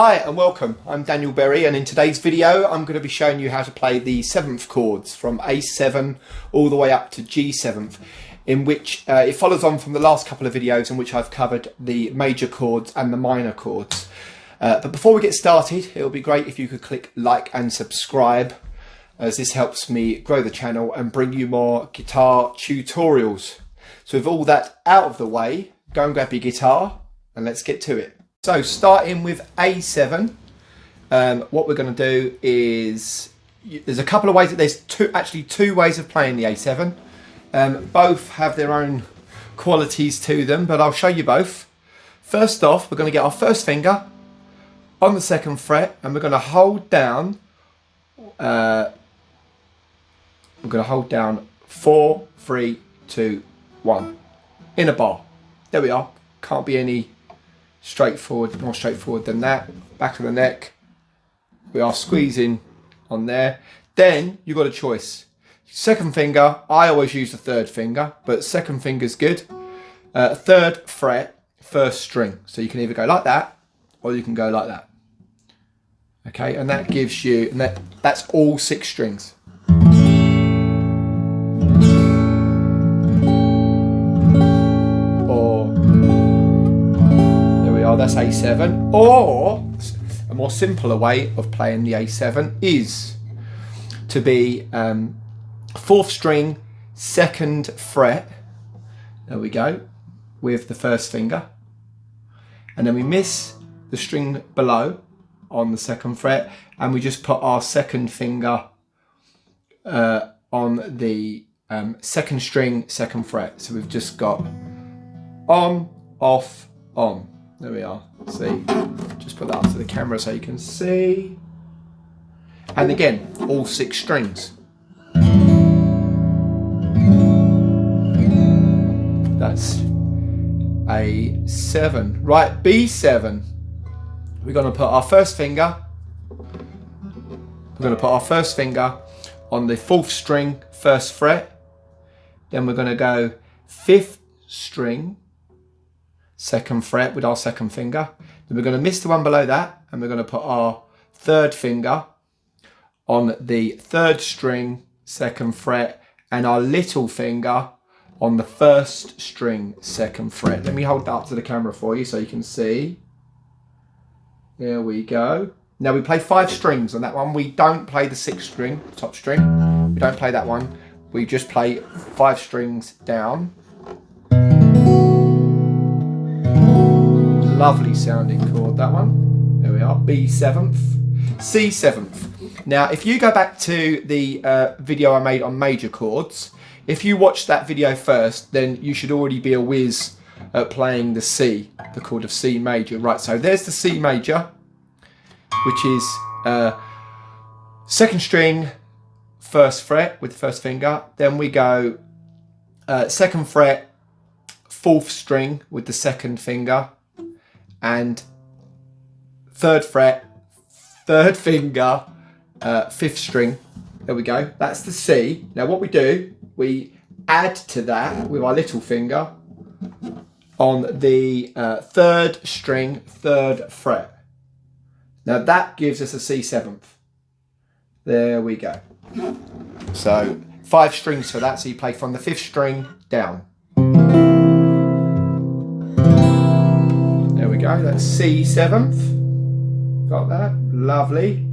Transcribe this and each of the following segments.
Hi and welcome, I'm Daniel Berry, and in today's video I'm going to be showing you how to play the 7th chords from A7 all the way up to G7th, in which it follows on from the last couple of videos in which I've covered the major chords and the minor chords. But before we get started, it would be great if you could click like and subscribe, as this helps me grow the channel and bring you more guitar tutorials. So with all that out of the way, go and grab your guitar and let's get to it. So starting with A7, what we're going to do is, there's a couple of ways, there's actually two ways of playing the A7. Both have their own qualities to them, but I'll show you both. First off, we're going to get our first finger on the 2nd fret and we're going to hold down, 4, 3, 2, 1 in a bar. There we are. Can't be any more straightforward than that. Back of the neck, we are squeezing on there. Then you've got a choice. 2nd finger, I always use the 3rd finger, but 2nd finger's good. 3rd fret, 1st string. So you can either go like that or you can go like that. Okay, and that gives you, and that's all 6 strings. That's A7, or a more simpler way of playing the A7 is to be 4th string, 2nd fret, there we go, with the 1st finger, and then we miss the string below on the 2nd fret and we just put our 2nd finger on the 2nd string, 2nd fret. So we've just got on, off, on. There we are. See, just put that up to the camera so you can see. And again, all 6 strings. That's A7. Right, B7. We're going to put our 1st finger. We're going to put our 1st finger on the 4th string, 1st fret. Then we're going to go 5th string, 2nd fret with our 2nd finger. Then we're going to miss the one below that and we're going to put our 3rd finger on the 3rd string, 2nd fret, and our little finger on the 1st string, 2nd fret. Let me hold that up to the camera for you so you can see. There we go. Now we play 5 strings on that one. We don't play the 6th string, top string. We don't play that one. We just play 5 strings down. Lovely sounding chord, that one. There we are, B7th. C7th. Now, if you go back to the video I made on major chords, if you watch that video first, then you should already be a whiz at playing the C, the chord of C major. Right, so there's the C major, which is 2nd string, 1st fret with the 1st finger. Then we go 2nd fret, 4th string with the 2nd finger. And 3rd fret, 3rd finger, 5th string. There we go. That's the C. Now what we do, we add to that with our little finger on the 3rd string, 3rd fret. Now that gives us a C7th. There we go. So 5 strings for that. So you play from the 5th string down. Go, that's C7th. Got that? Lovely.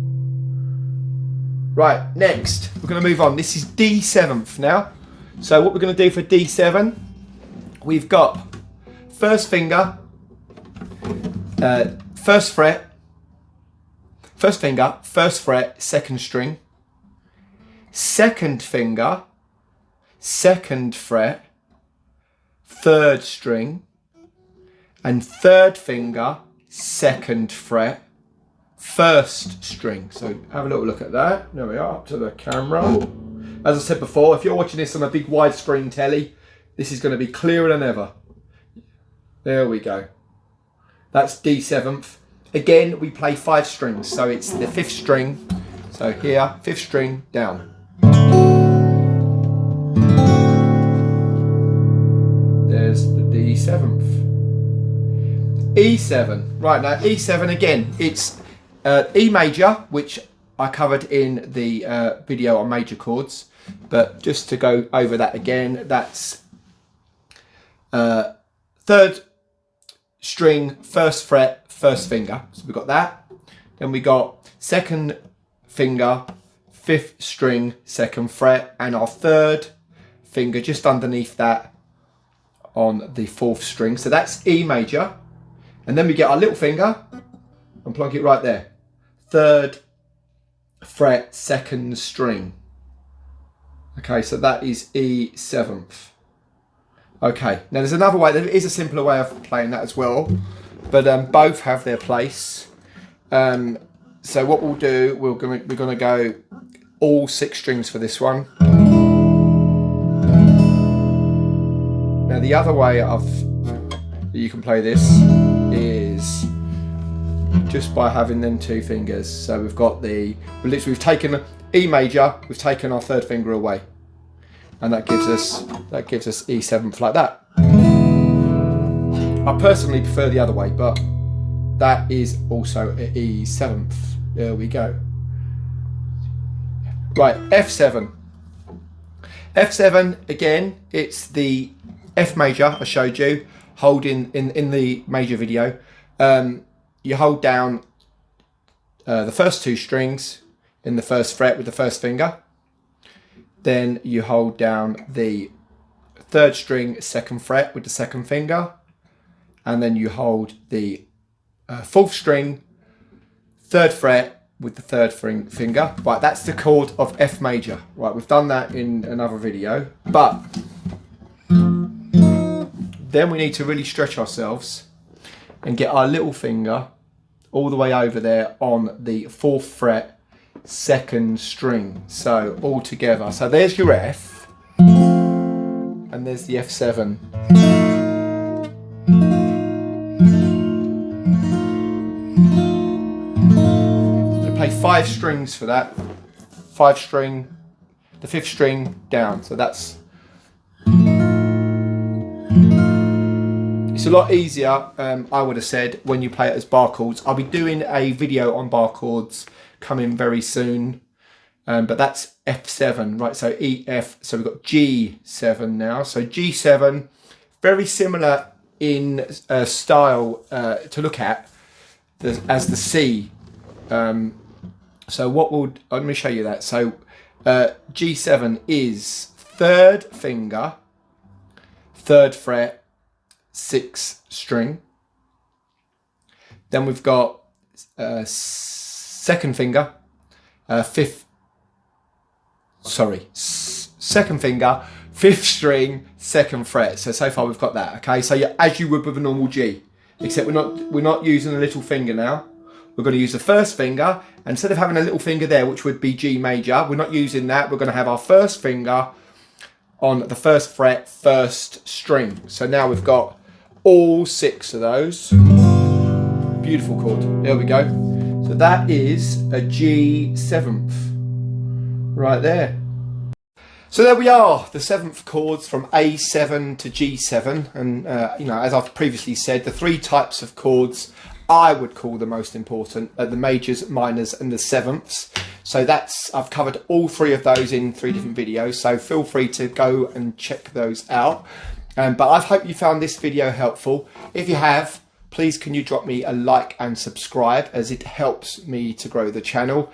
Right, next we're going to move on. This is D7th now. So what we're going to do for D7, we've got 1st finger, 1st fret, 1st finger, 1st fret, 2nd string, 2nd finger, 2nd fret, 3rd string, and 3rd finger, 2nd fret, 1st string. So have a little look at that. There we are, up to the camera. As I said before, if you're watching this on a big widescreen telly, this is going to be clearer than ever. There we go. That's D7th. Again, we play 5 strings, so it's the 5th string. So here, 5th string down. There's the D7th. E7. Right, now E7 again, it's E major, which I covered in the video on major chords, but just to go over that again, that's third string, first fret, first finger. So we've got that. Then we got second finger, fifth string, second fret, and our third finger just underneath that on the fourth string. So that's E major. And then we get our little finger and plonk it right there. Third fret, second string. Okay, so that is E7th. Okay, now there's another way, there is a simpler way of playing that as well, but both have their place. So what we'll do, we're gonna go all 6 strings for this one. Now the other way that you can play this is just by having them 2 fingers. So we've got we've taken E major, we've taken our third finger away, and that gives us E7th like that. I personally prefer the other way, but that is also E7th. There we go. Right, F7. F7 again, it's the F major I showed you, holding in the major video. You hold down the first 2 strings in the first fret with the first finger. Then you hold down the third string, second fret with the second finger. And then you hold the fourth string, third fret with the third finger. Right, that's the chord of F major. Right, we've done that in another video. But then we need to really stretch ourselves and get our little finger all the way over there on the fourth fret, second string. So all together. So there's your F, and there's the F7. We play 5 strings for that. 5 string, the 5th string down. So that's. It's a lot easier, I would have said, when you play it as bar chords. I'll be doing a video on bar chords coming very soon, but that's F7, right? So E, F, so we've got G7 now. So G7, very similar in style to look at as the C. So let me show you that. So G7 is third finger, third fret, 6th string. Then we've got second finger, second finger, 5th string, second fret. So far we've got that. Okay, so as you would with a normal G, except we're not using a little finger now. We're going to use the first finger. Instead of having a little finger there, which would be G major, we're not using that. We're going to have our first finger on the first fret, first string. So now we've got all 6 of those. Beautiful chord. There we go. So that is a G7th right there. So there we are, the 7th chords from A7 to G7. And you know, as I've previously said, the 3 types of chords I would call the most important are the majors, minors, and the 7ths. So I've covered all 3 of those in 3 different videos. So feel free to go and check those out. But I hope you found this video helpful. If you have, please can you drop me a like and subscribe, as it helps me to grow the channel.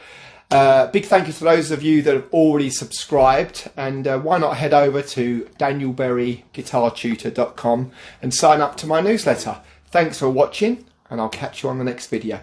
Big thank you to those of you that have already subscribed, and why not head over to danielberryguitartutor.com and sign up to my newsletter. Thanks for watching, and I'll catch you on the next video.